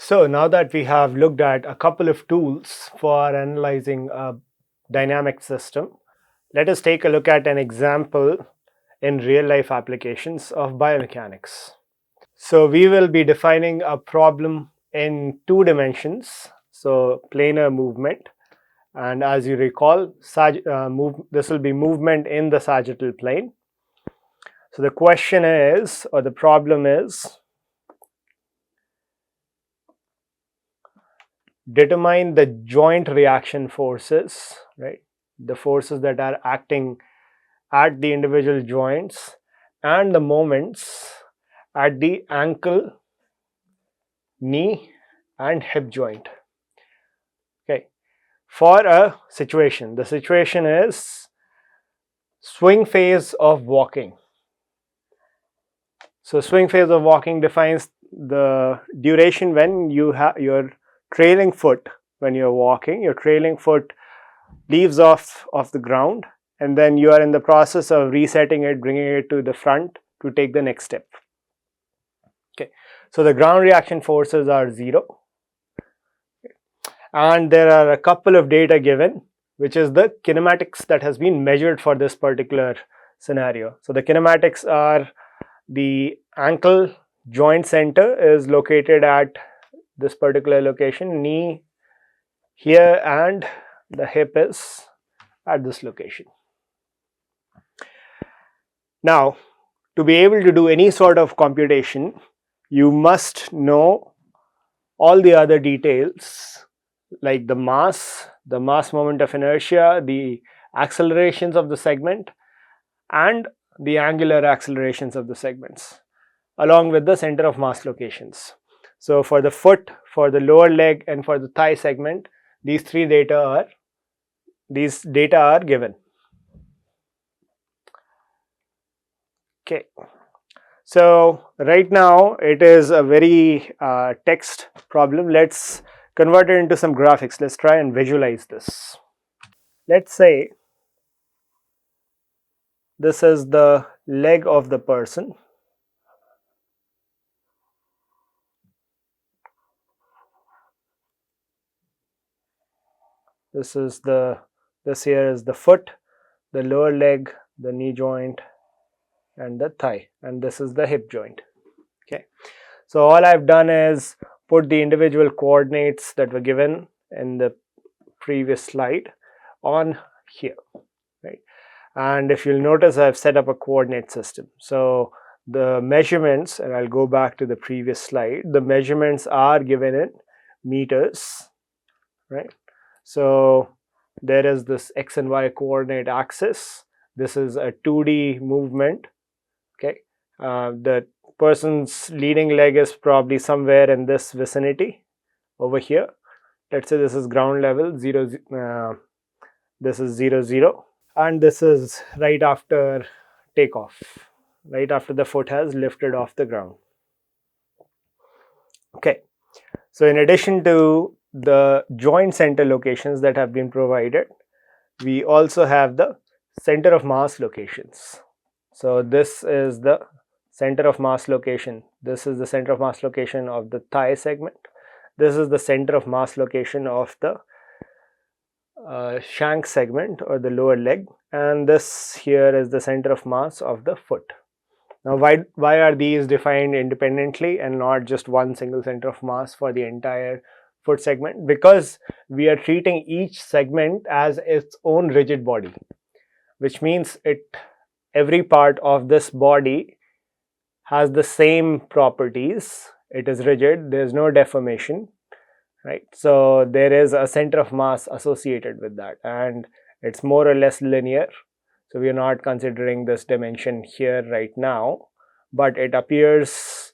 So now that we have looked at a couple of tools for analyzing a dynamic system, let us take a look at an example in real life applications of biomechanics. So we will be defining a problem in two dimensions, so planar movement. And as you recall, this will be movement in the sagittal plane. So the question is, or the problem is, determine the joint reaction forces, right? The forces that are acting at the individual joints and the moments at the ankle, knee, and hip joint. Okay. For a situation, the situation is swing phase of walking. So swing phase of walking defines the duration when you have your trailing foot. When you're walking, your trailing foot leaves off the ground, and then you are in the process of resetting it, bringing it to the front to take the next step. Okay, so the ground reaction forces are 0, and there are a couple of data given, which is the kinematics that has been measured for this particular scenario. So the kinematics are the ankle joint center is located at this particular location, knee here, and the hip is at this location. Now, to be able to do any sort of computation, you must know all the other details like the mass moment of inertia, the accelerations of the segment, and the angular accelerations of the segments, along with the center of mass locations. So for the foot, for the lower leg, and for the thigh segment, these data are given. Okay. So right now it is a very text problem. Let's convert it into some graphics. Let's try and visualize this. Let's say this is the leg of the person. This here is the foot, the lower leg, the knee joint, and the thigh, and this is the hip joint. Okay, so all I've done is put the individual coordinates that were given in the previous slide on here, right? And if you'll notice, I've set up a coordinate system. So the measurements, and I'll go back to the previous slide, the measurements are given in meters, right? So there is this x and y coordinate axis. This is a 2D movement. Okay, the person's leading leg is probably somewhere in this vicinity over here. Let's say this is ground level 0, this is 0, 0, and this is right after takeoff, right after the foot has lifted off the ground. Okay, so in addition to the joint center locations that have been provided, we also have the center of mass locations. So this is the center of mass location. This is the center of mass location of the thigh segment. This is the center of mass location of the shank segment or the lower leg, and this here is the center of mass of the foot. Now why are these defined independently and not just one single center of mass for the entire foot segment? Because we are treating each segment as its own rigid body, which means every part of this body has the same properties. It is rigid, there is no deformation, right? So there is a center of mass associated with that, and it's more or less linear. So we are not considering this dimension here right now, but it appears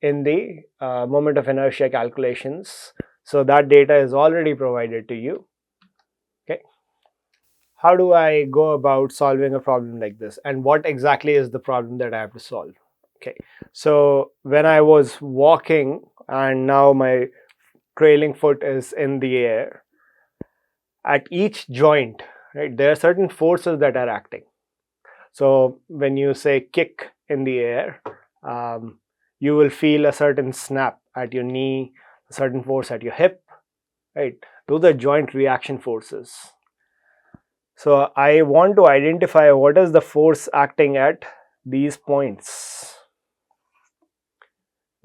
in the moment of inertia calculations. So that data is already provided to you. Okay, how do I go about solving a problem like this, and what exactly is the problem that I have to solve? Okay, so when I was walking and now my trailing foot is in the air, at each joint, right, there are certain forces that are acting. So when you say kick in the air, you will feel a certain snap at your knee, a certain force at your hip, right? Those are joint reaction forces. So I want to identify what is the force acting at these points.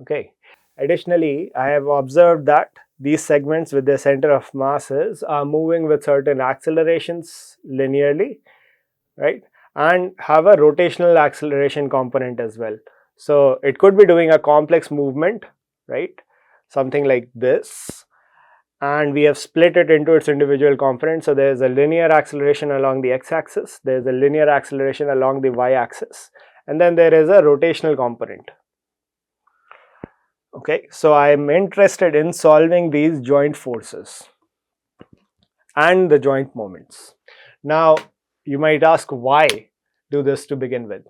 Okay. Additionally, I have observed that these segments with their center of masses are moving with certain accelerations linearly, right? And have a rotational acceleration component as well. So it could be doing a complex movement, right? Something like this. And we have split it into its individual components. So there's a linear acceleration along the x-axis, there's a linear acceleration along the y-axis, and then there is a rotational component. Okay, so I'm interested in solving these joint forces and the joint moments. Now, you might ask, why do this to begin with?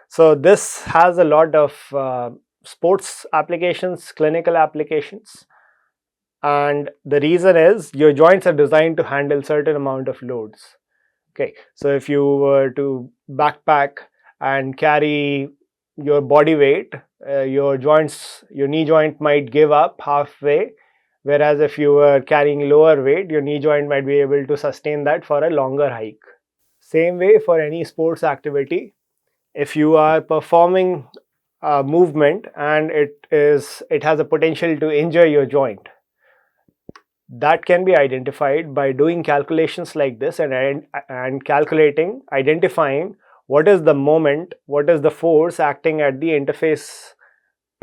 So this has a lot of sports applications, clinical applications, and the reason is your joints are designed to handle certain amount of loads. Okay, so if you were to backpack and carry your body weight, your joints, your knee joint might give up halfway, whereas if you were carrying lower weight, your knee joint might be able to sustain that for a longer hike. Same way for any sports activity, if you are performing a movement and it has a potential to injure your joint, that can be identified by doing calculations like this and calculating, identifying what is the moment, what is the force acting at the interface,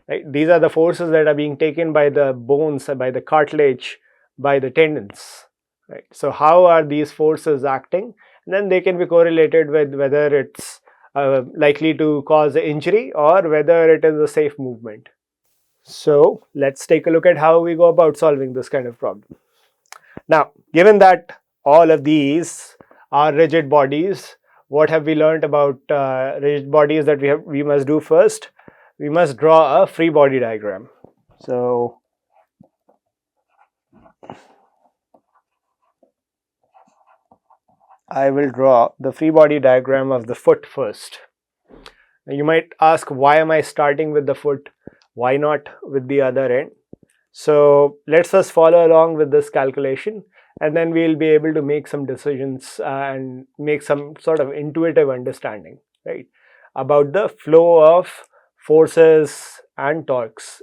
right? These are the forces that are being taken by the bones, by the cartilage, by the tendons, right? So how are these forces acting? And then they can be correlated with whether it's likely to cause an injury or whether it is a safe movement. So let's take a look at how we go about solving this kind of problem. Now, given that all of these are rigid bodies, what have we learned about rigid bodies that we must do first? We must draw a free body diagram. So I will draw the free body diagram of the foot first. Now you might ask, why am I starting with the foot? Why not with the other end? So let's just follow along with this calculation, and then we'll be able to make some decisions and make some sort of intuitive understanding, right, about the flow of forces and torques.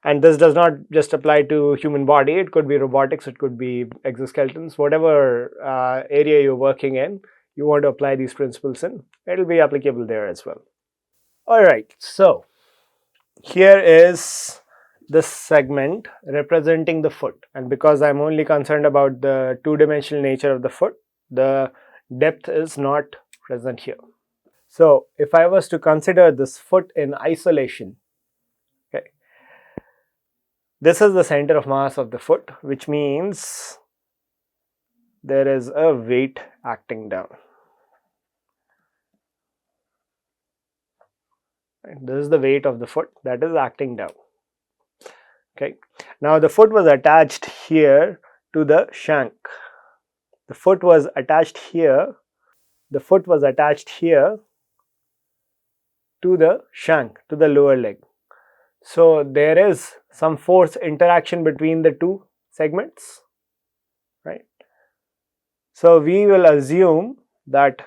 And this does not just apply to human body, it could be robotics, it could be exoskeletons, whatever area you're working in, you want to apply these principles in, it'll be applicable there as well. All right, so here is this segment representing the foot, and because I'm only concerned about the two-dimensional nature of the foot, the depth is not present here. So if I was to consider this foot in isolation, okay, this is the center of mass of the foot, which means there is a weight acting down. Right? This is the weight of the foot that is acting down. Okay, now the foot was attached here to the shank. The foot was attached here. The foot was attached here to the shank, to the lower leg. So there is some force interaction between the two segments, right? So we will assume that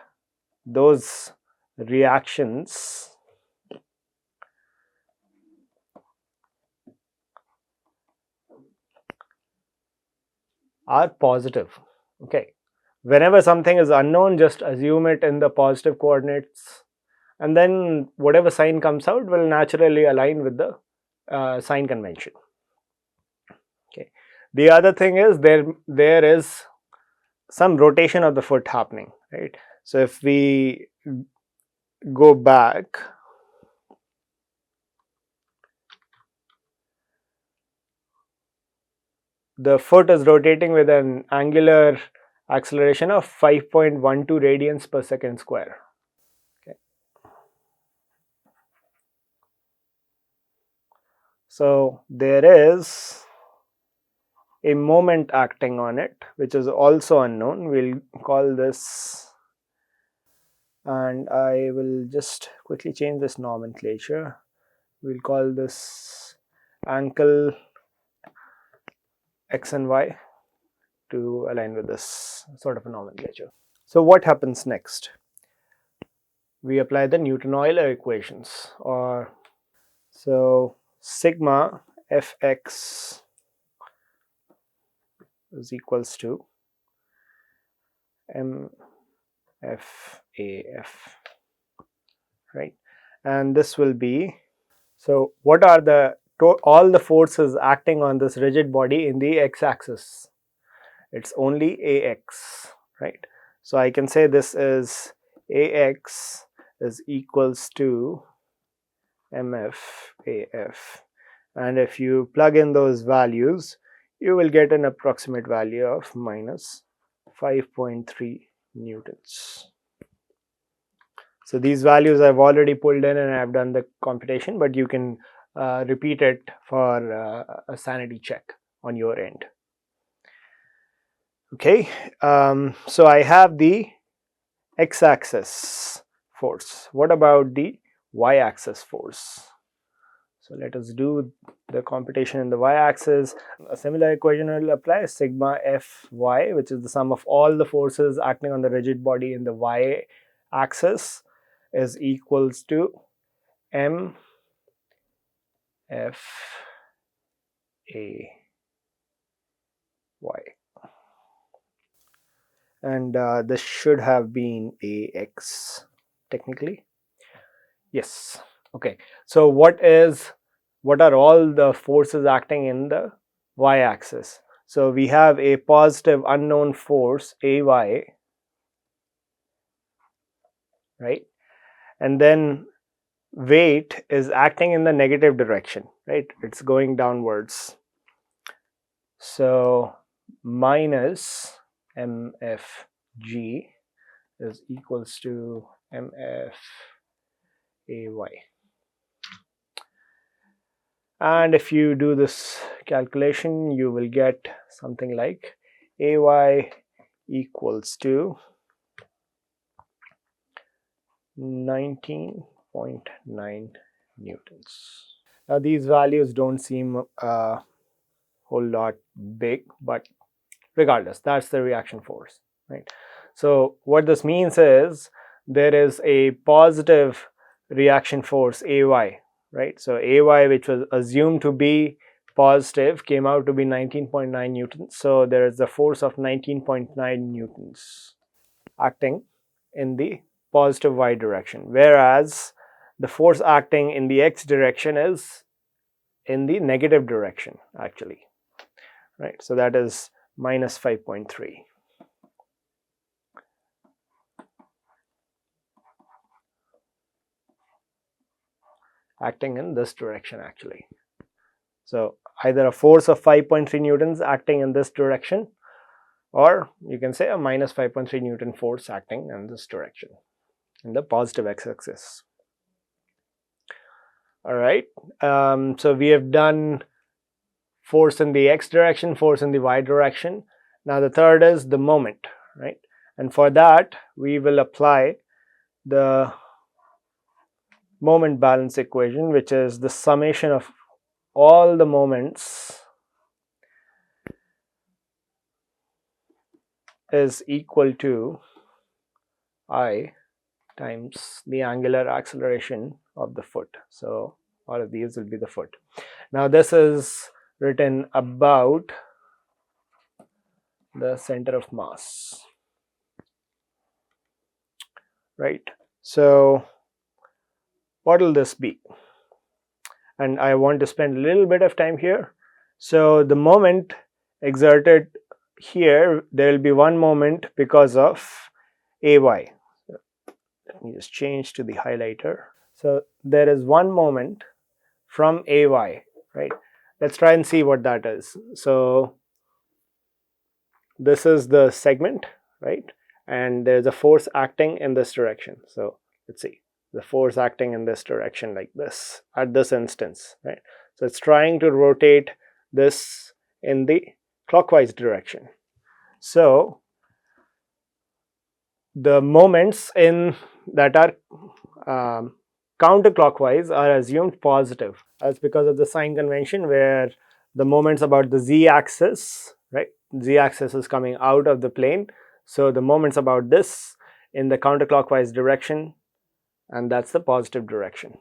those reactions are positive. Okay, whenever something is unknown, just assume it in the positive coordinates, and then whatever sign comes out will naturally align with the sign convention. Okay, the other thing is there is some rotation of the foot happening, right? So if we go back, the foot is rotating with an angular acceleration of 5.12 radians per second square. Okay, so there is a moment acting on it, which is also unknown. We'll call this, and I will just quickly change this nomenclature. We'll call this ankle x and y to align with this sort of a nomenclature. So what happens next? We apply the Newton-Euler equations, or so sigma fx is equals to mfaf, right? And this will be, so what are the all the forces acting on this rigid body in the x-axis? It's only ax, right? So I can say this is ax is equals to mfaf, and if you plug in those values, you will get an approximate value of minus 5.3 newtons. So these values I've already pulled in and I've done the computation, but you can repeat it for a sanity check on your end. Okay, so I have the x-axis force. What about the y-axis force? So let us do the computation in the y-axis. A similar equation will apply. Sigma Fy, which is the sum of all the forces acting on the rigid body in the y-axis, is equals to M F A Y. And this should have been Ax technically. Yes. Okay. So what are all the forces acting in the y-axis? So we have a positive unknown force Ay, right? And then weight is acting in the negative direction, right? It's going downwards. So minus mfg is equals to mfay. And if you do this calculation, you will get something like ay equals to 19.9 newtons. Now these values don't seem a whole lot big, but regardless, that's the reaction force, right? So what this means is there is a positive reaction force Ay, right? So Ay, which was assumed to be positive, came out to be 19.9 newtons. So there is a force of 19.9 newtons acting in the positive y direction, whereas the force acting in the x direction is in the negative direction actually, right? So that is minus 5.3. acting in this direction actually. So either a force of 5.3 newtons acting in this direction, or you can say a minus 5.3 Newton force acting in this direction in the positive x-axis. All right, so we have done force in the x direction, force in the y direction. Now the third is the moment, right? And for that we will apply the moment balance equation, which is the summation of all the moments is equal to I times the angular acceleration of the foot. So all of these will be the foot. Now this is written about the center of mass, right? So what will this be? And I want to spend a little bit of time here. So the moment exerted here, there will be one moment because of Ay. Let me just change to the highlighter. So there is one moment from Ay, right? Let's try and see what that is. So this is the segment, right? And there's a force acting in this direction. So let's see, the force acting in this direction like this at this instance, right? So it's trying to rotate this in the clockwise direction. So the moments in that are counterclockwise are assumed positive. That's because of the sign convention where the moments about the z-axis, right? Z-axis is coming out of the plane, so the moments about this in the counterclockwise direction, and that's the positive direction.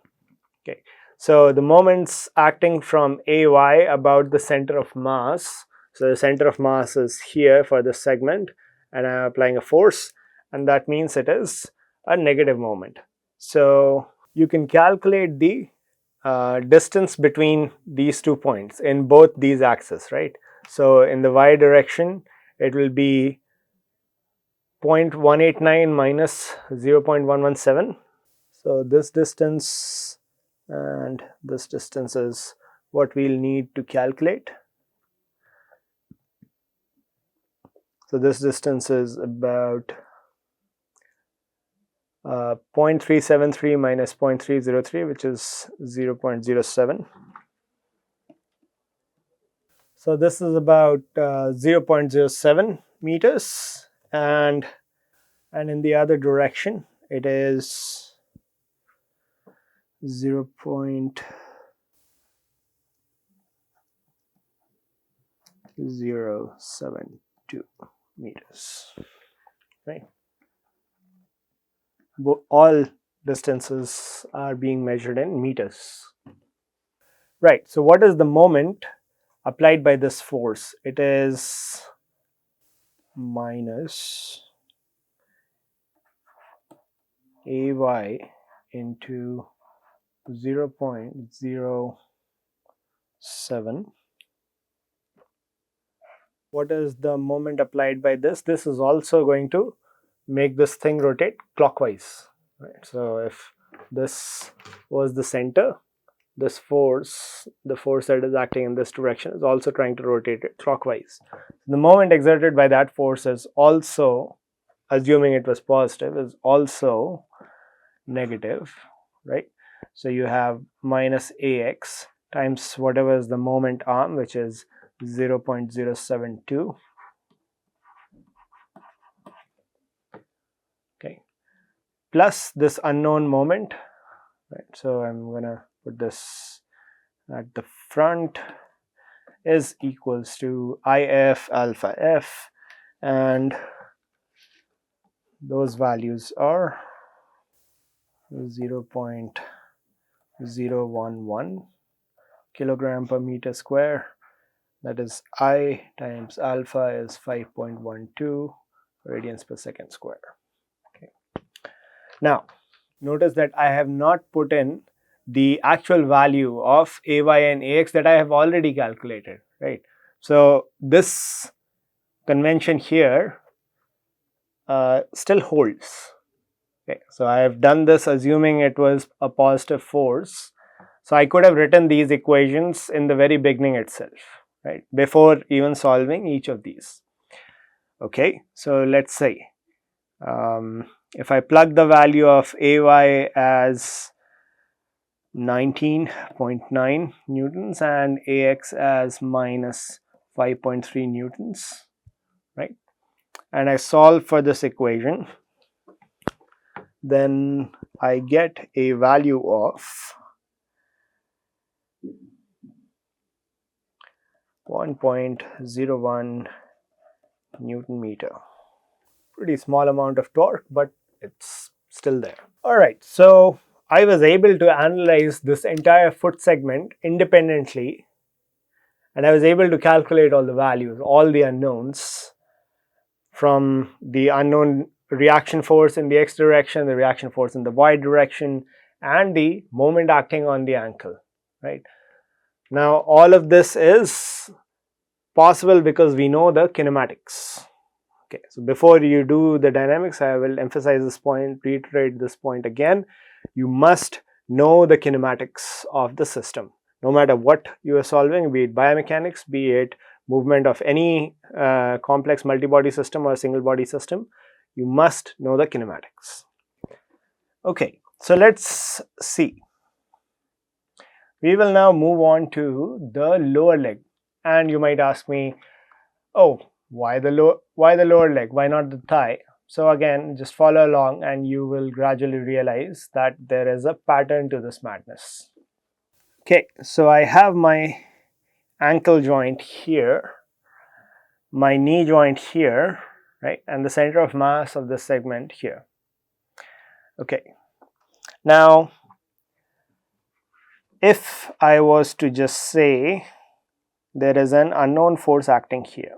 Okay, so the moments acting from AY about the center of mass, so the center of mass is here for this segment, and I'm applying a force, and that means it is a negative moment. So you can calculate the distance between these 2 points in both these axes, right? So in the y direction, it will be 0.189 minus 0.117. So this distance and this distance is what we'll need to calculate. So this distance is about 0.373 minus 0.303, which is 0.07. So this is about 0.07 meters, and in the other direction it is 0.072 meters, right? All distances are being measured in meters. Right, so what is the moment applied by this force? It is minus AY into 0.07. What is the moment applied by this? This is also going to make this thing rotate clockwise, right? So if this was the center, this force, the force that is acting in this direction, is also trying to rotate it clockwise. The moment exerted by that force is also, assuming it was positive, is also negative, right? So you have minus AX times whatever is the moment arm, which is 0.072. Okay, plus this unknown moment, right? So I'm gonna put this at the front, is equals to IF alpha F, and those values are 0.011 kilogram per meter square. That is I times alpha is 5.12 radians per second square. Okay. Now, notice that I have not put in the actual value of AY and AX that I have already calculated, right? So this convention here still holds. Okay, so I have done this assuming it was a positive force. So I could have written these equations in the very beginning itself, right, before even solving each of these. Okay, so let's say if I plug the value of AY as 19.9 newtons and AX as minus 5.3 newtons, right, and I solve for this equation, then I get a value of 1.01 Newton meter. Pretty small amount of torque, but it's still there. Alright, so I was able to analyze this entire foot segment independently, and I was able to calculate all the values, all the unknowns, from the unknown reaction force in the x direction, the reaction force in the y direction, and the moment acting on the ankle, right? Now all of this is possible because we know the kinematics. Okay, so before you do the dynamics, I will emphasize this point, reiterate this point again. You must know the kinematics of the system. No matter what you are solving, be it biomechanics, be it movement of any complex multi-body system or single body system, you must know the kinematics. Okay, so let's see. We will now move on to the lower leg, and you might ask me, oh, why the lower leg? Why not the thigh? So again, just follow along and you will gradually realize that there is a pattern to this madness. Okay, so I have my ankle joint here, my knee joint here, right, and the center of mass of this segment here. Okay, now if I was to just say there is an unknown force acting here,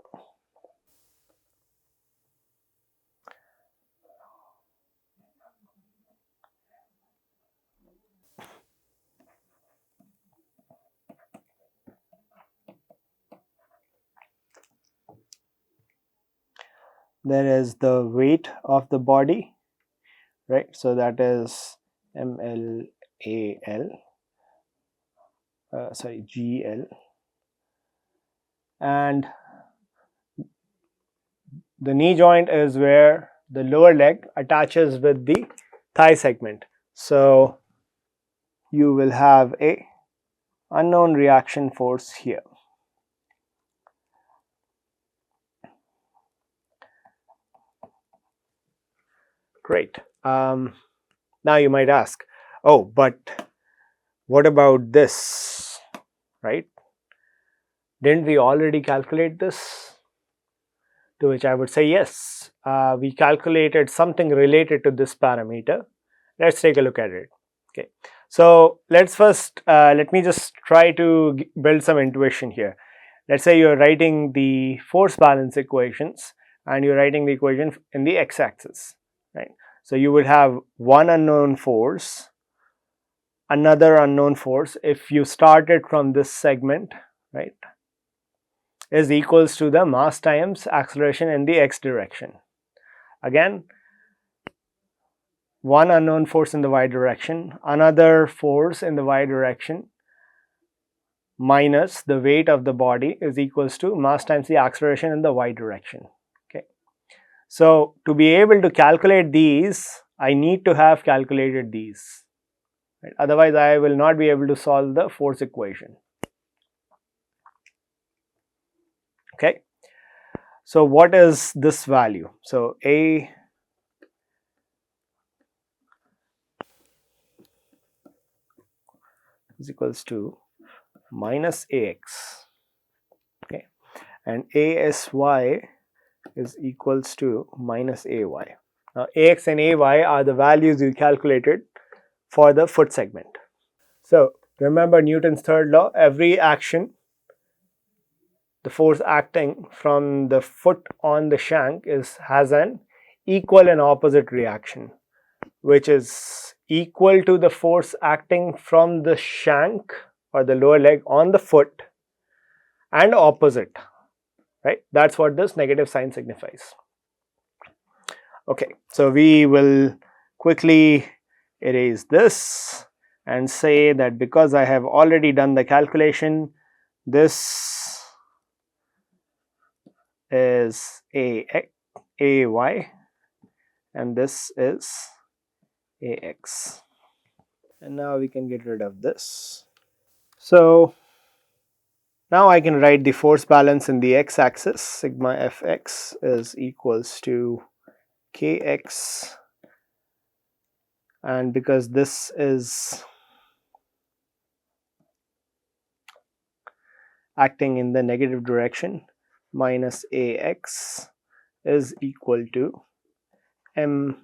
there is the weight of the body, right, so that is MLAL, GL, and the knee joint is where the lower leg attaches with the thigh segment. So you will have a unknown reaction force here. Great. Now you might ask, oh, but what about this, right? Didn't we already calculate this? To which I would say yes, we calculated something related to this parameter. Let's take a look at it. Okay, so let's first let me just try to build some intuition here. Let's say you're writing the force balance equations and you're writing the equation in the x-axis, right? So you would have one unknown force, another unknown force if you started from this segment, right, is equals to the mass times acceleration in the x direction. Again, one unknown force in the y direction, another force in the y direction, minus the weight of the body is equals to mass times the acceleration in the y direction. Okay, so to be able to calculate these, I need to have calculated these, right? Otherwise I will not be able to solve the force equation. Okay, so what is this value? So A is equals to minus AX, okay, and ASY is equals to minus AY. Now AX and AY are the values you calculated for the foot segment. So remember Newton's third law, every action, the force acting from the foot on the shank has an equal and opposite reaction, which is equal to the force acting from the shank or the lower leg on the foot and opposite, right? That's what this negative sign signifies. Okay, so we will quickly erase this and say that because I have already done the calculation, this is AY and this is AX. And now we can get rid of this. So now I can write the force balance in the x-axis. Sigma Fx is equals to Kx, and because this is acting in the negative direction, minus Ax is equal to MLAx,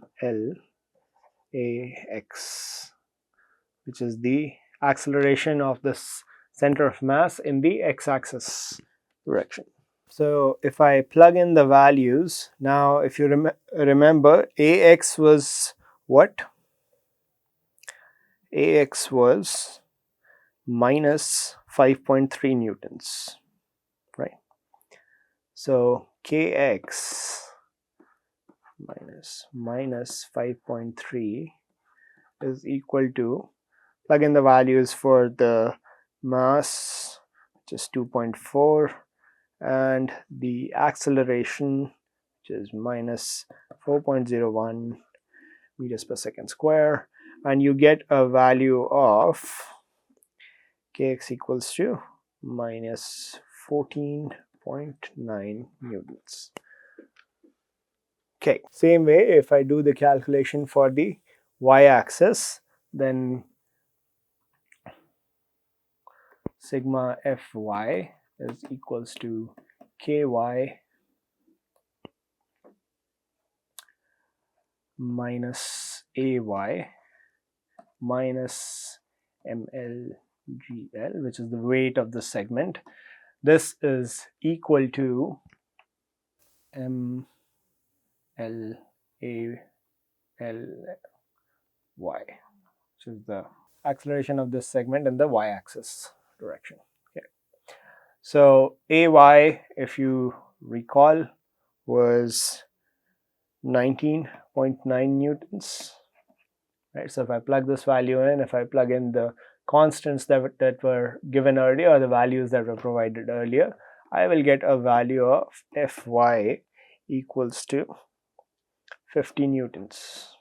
which is the acceleration of this center of mass in the x-axis direction. So if I plug in the values, now if you remember, Ax was what? Ax was minus 5.3 newtons, right? So Kx minus 5.3 is equal to, plug in the values for the mass, which is 2.4, and the acceleration, which is minus 4.01 meters per second square, and you get a value of Kx equals to minus 14.9 newtons. Okay, same way if I do the calculation for the y-axis, then sigma Fy is equals to ky minus ay minus mlgl, which is the weight of the segment. This is equal to ml a l y, which is the acceleration of this segment in the y-axis direction. Okay. So ay, if you recall, was 19.9 newtons. Right. So if I plug this value in, if I plug in the constants that were given earlier, or the values that were provided earlier, I will get a value of Fy equals to 50 newtons.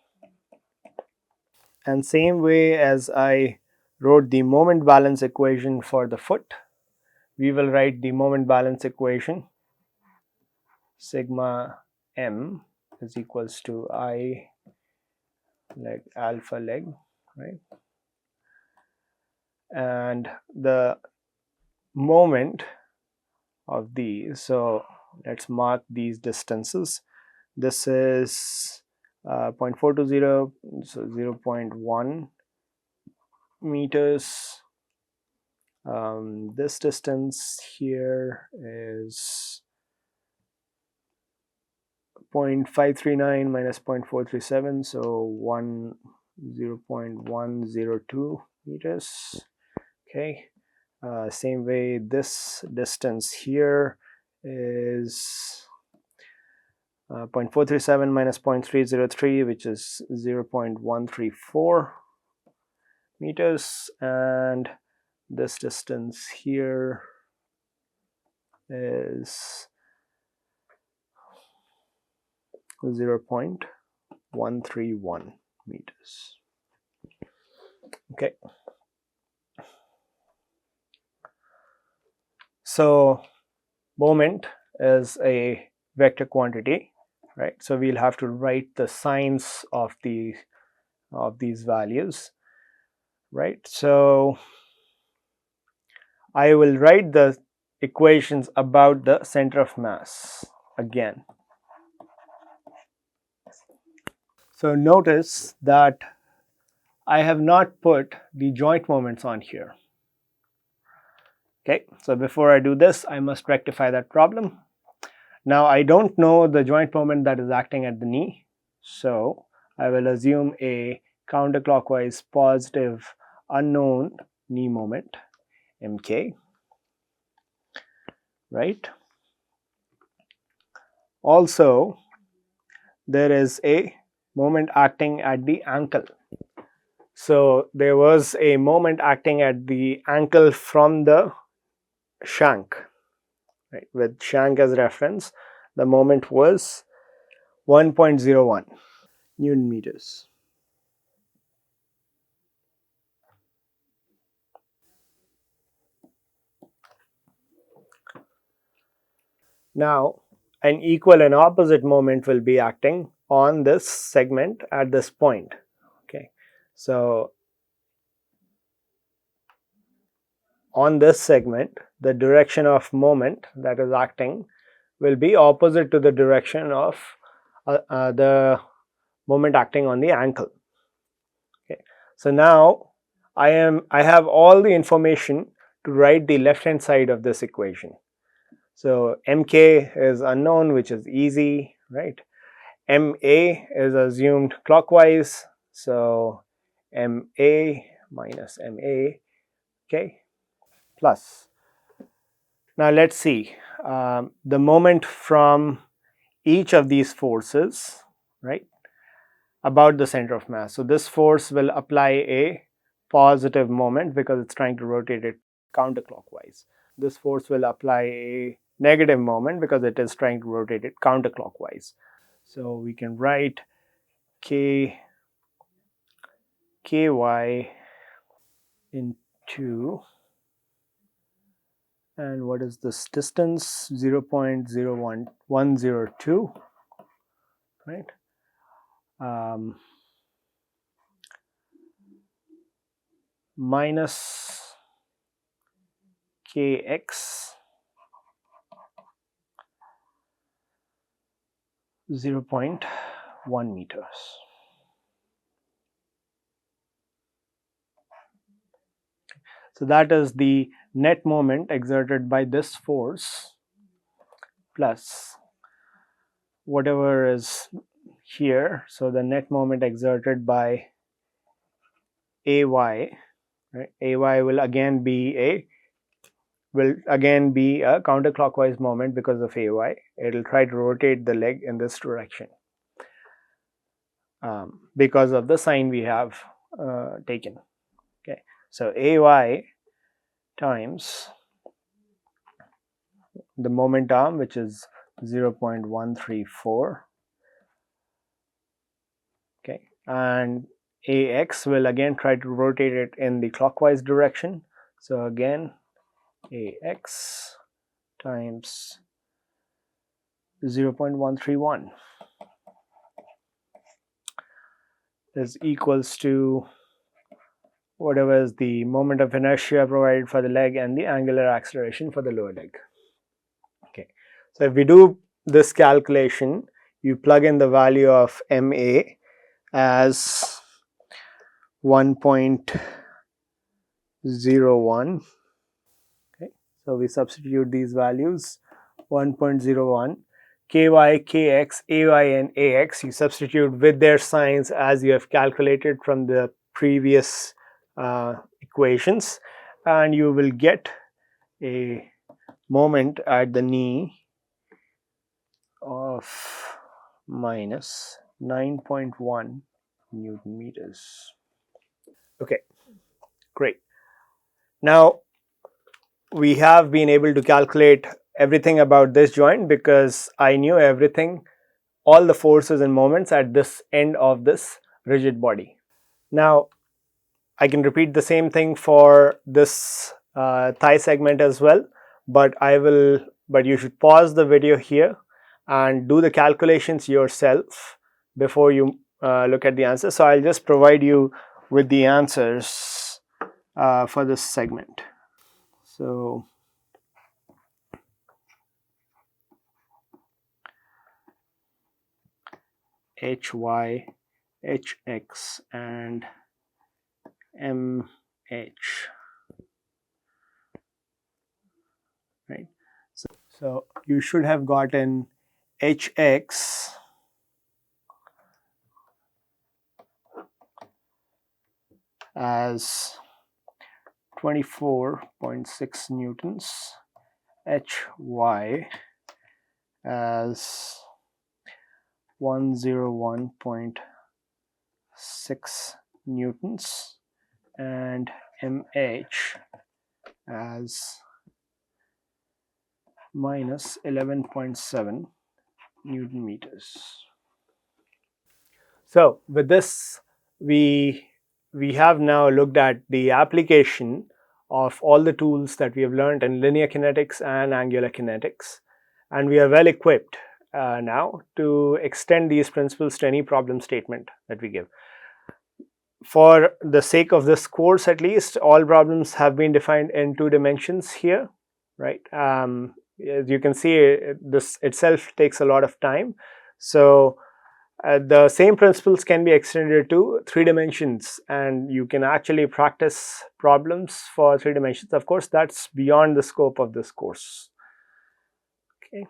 And same way as I wrote the moment balance equation for the foot, we will write the moment balance equation sigma m is equals to I leg alpha leg, right? And the moment of these, so let's mark these distances. This is 0.420, so 0.1 meters. This distance here is 0.539 minus 0.437, so 0.102 meters. Okay. Same way, this distance here is 0.437 minus 0.303, which is 0.134 meters, and this distance here is 0.131 meters. Okay. So moment is a vector quantity, right? So we'll have to write the signs of these values, right? So I will write the equations about the center of mass again. So notice that I have not put the joint moments on here. Okay, so before I do this, I must rectify that problem. Now I don't know the joint moment that is acting at the knee, so I will assume a counterclockwise positive unknown knee moment, mk, right? Also, there is a moment acting at the ankle. So there was a moment acting at the ankle from the shank, right? With shank as reference, the moment was 1.01 Newton meters. Now, an equal and opposite moment will be acting on this segment at this point. Okay, so on this segment, the direction of moment that is acting will be opposite to the direction of the moment acting on the ankle. Okay, so now I have all the information to write the left hand side of this equation. So mk is unknown, which is easy, right? ma is assumed clockwise, so ma minus ma, okay, plus. Now let's see the moment from each of these forces, right, about the center of mass. So this force will apply a positive moment because it's trying to rotate it counterclockwise. This force will apply a negative moment because it is trying to rotate it counterclockwise. So we can write ky into, and what is this distance, 0.01102, right? Minus kx 0.1 meters. So that is the net moment exerted by this force plus whatever is here. So the net moment exerted by AY, right? AY will again be a counterclockwise moment because of AY. It will try to rotate the leg in this direction because of the sign we have taken. Okay, so AY times the moment arm, which is 0.134, okay, and AX will again try to rotate it in the clockwise direction. So again AX times 0.131 is equals to whatever is the moment of inertia provided for the leg and the angular acceleration for the lower leg. Okay, so if we do this calculation, you plug in the value of MA as 1.01. Okay, so we substitute these values 1.01, KY, KX, AY and AX, you substitute with their signs as you have calculated from the previous equations, and you will get a moment at the knee of minus 9.1 Newton meters. Okay, great. Now we have been able to calculate everything about this joint because I knew everything, all the forces and moments at this end of this rigid body. Now I can repeat the same thing for this thigh segment as well, but you should pause the video here and do the calculations yourself before you look at the answer. So I'll just provide you with the answers for this segment. So HY, HX and MH, right? So you should have gotten HX as 24.6 newtons, HY as 101.6 newtons and MH as minus 11.7 Newton meters. So with this, we have now looked at the application of all the tools that we have learned in linear kinetics and angular kinetics, and we are well equipped now to extend these principles to any problem statement that we give. For the sake of this course, at least, all problems have been defined in 2 dimensions here, right? As you can see, this itself takes a lot of time. So the same principles can be extended to 3 dimensions, and you can actually practice problems for 3 dimensions. Of course, that's beyond the scope of this course. Okay,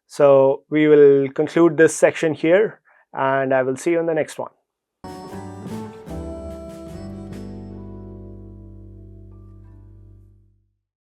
so we will conclude this section here, and I will see you in the next one.